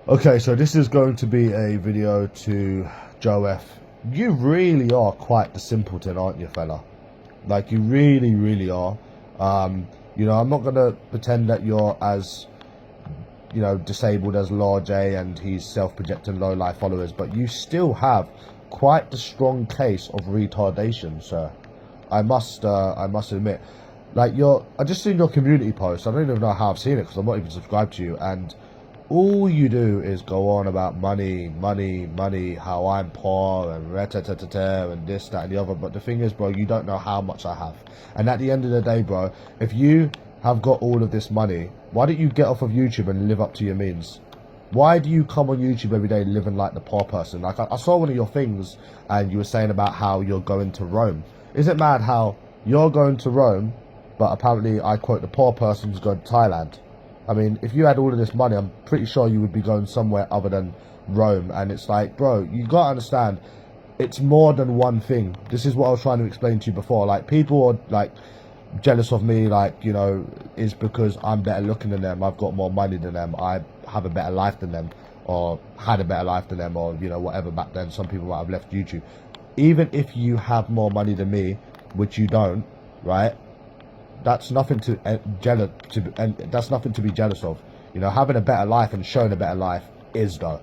Okay, so this is going to be a video to Joe F. You really are quite the simpleton, aren't you, fella? Like, you really, really are. I'm not gonna pretend that you're as, disabled as Law J and he's self-projecting low-life followers, but you still have quite the strong case of retardation, sir. I must admit. Like, I just seen your community post. I don't even know how I've seen it because I'm not even subscribed to you, and all you do is go on about money, money, money, how I'm poor and and this, that, and the other. But the thing is, bro, you don't know how much I have. And at the end of the day, bro, if you have got all of this money, why don't you get off of YouTube and live up to your means? Why do you come on YouTube every day living like the poor person? Like, I saw one of your things and you were saying about how you're going to Rome. Is it mad how you're going to Rome, but apparently, I quote, the poor person's going to Thailand? I mean, if you had all of this money, I'm pretty sure you would be going somewhere other than Rome. And it's like, bro, you got to understand, it's more than one thing. This is what I was trying to explain to you before. Like, people are, like, jealous of me, like, is because I'm better looking than them. I've got more money than them. I have a better life than them, or had a better life than them, or, whatever back then. Some people might have left YouTube. Even if you have more money than me, which you don't, right? That's nothing to that's nothing to be jealous of. Having a better life and showing a better life is though,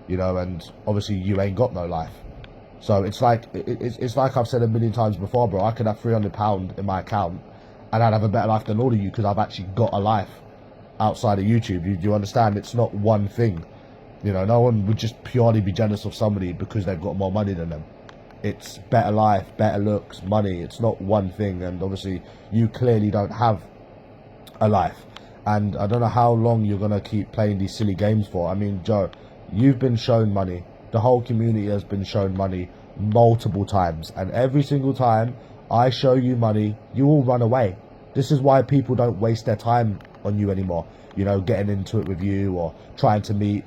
and obviously you ain't got no life. So it's like it's like I've said a million times before, bro. I could have £300 in my account and I'd have a better life than all of you because I've actually got a life outside of YouTube. You understand? It's not one thing. No one would just purely be jealous of somebody because they've got more money than them. It's better life, better looks, money. It's not one thing, and obviously you clearly don't have a life. And I don't know how long you're going to keep playing these silly games for. I mean, Joe, you've been shown money. The whole community has been shown money multiple times, and every single time I show you money, you all run away. This is why people don't waste their time on you anymore, getting into it with you or trying to meet,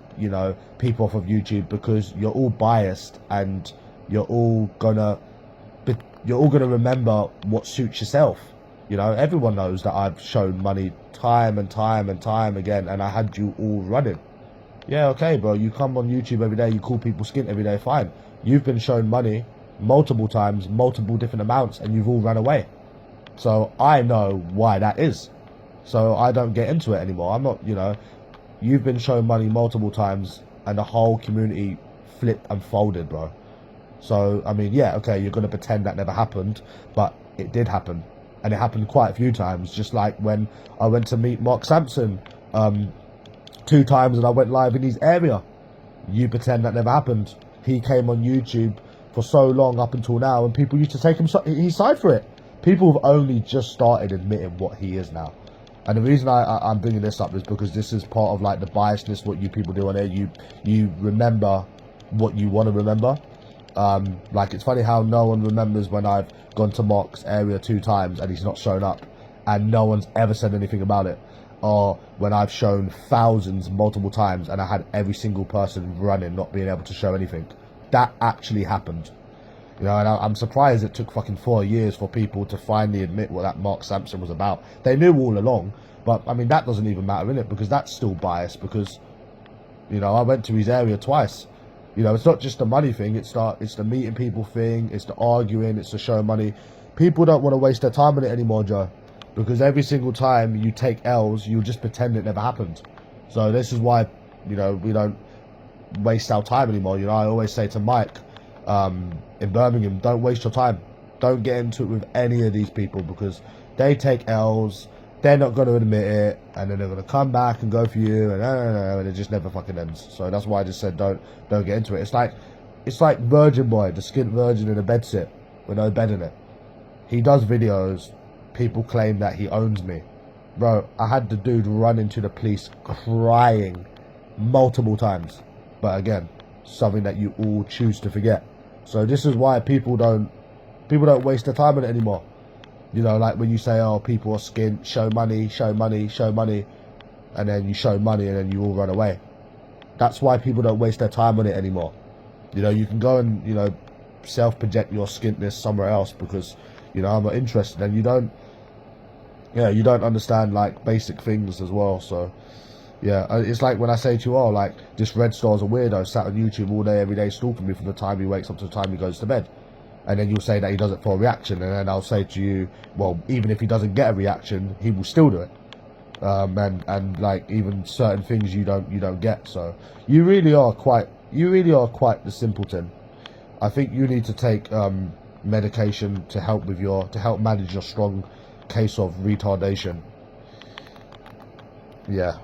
people off of YouTube, because you're all biased and you're all gonna remember what suits yourself. Everyone knows that I've shown money time and time and time again, and I had you all running. Yeah, okay, bro, you come on YouTube every day, you call people skint every day, fine. You've been shown money multiple times, multiple different amounts, and you've all run away. So I know why that is. So I don't get into it anymore. I'm not, you've been shown money multiple times, and the whole community flipped and folded, bro. So, I mean, yeah, okay, you're going to pretend that never happened, but it did happen. And it happened quite a few times, just like when I went to meet Mark Sampson 2 times and I went live in his area. You pretend that never happened. He came on YouTube for so long up until now, and people used to take his side for it. People have only just started admitting what he is now. And the reason I'm bringing this up is because this is part of, like, the biasness, what you people do on there. You remember what you want to remember. Like, it's funny how no one remembers when I've gone to Mark's area 2 times and he's not shown up, and no one's ever said anything about it. Or when I've shown thousands multiple times and I had every single person running, not being able to show anything. That actually happened. And I'm surprised it took fucking 4 years for people to finally admit what that Mark Sampson was about. They knew all along, but I mean, that doesn't even matter, innit? Because that's still biased, because, I went to his area twice. It's not just the money thing, it's the meeting people thing, it's the arguing, it's the showing money. People don't want to waste their time on it anymore, Joe, because every single time you take L's, you just pretend it never happened. So this is why, we don't waste our time anymore. I always say to Mike, in Birmingham, don't waste your time. Don't get into it with any of these people, because they take L's, they're not going to admit it, and then they're going to come back and go for you, and it just never fucking ends. So that's why I just said don't get into it. It's like Virgin Boy, the skint virgin in a bed sit with no bed in it. He does videos, people claim that he owns me. Bro, I had the dude run into the police crying multiple times. But again, something that you all choose to forget. So this is why people don't waste their time on it anymore. Like when you say, oh, people are skint, show money, show money, show money, and then you show money and then you all run away. That's why people don't waste their time on it anymore. You can go and, self-project your skintness somewhere else, because, I'm not interested, and you don't understand, like, basic things as well. So, Yeah, it's like when I say to you, oh, like, this Red Star's a weirdo, sat on YouTube all day, every day, stalking me from the time he wakes up to the time he goes to bed. And then you'll say that he does it for a reaction, and then I'll say to you, well, even if he doesn't get a reaction, he will still do it. And like, even certain things you don't get. So you really are quite the simpleton. I think you need to take medication to help manage your strong case of retardation. Yeah.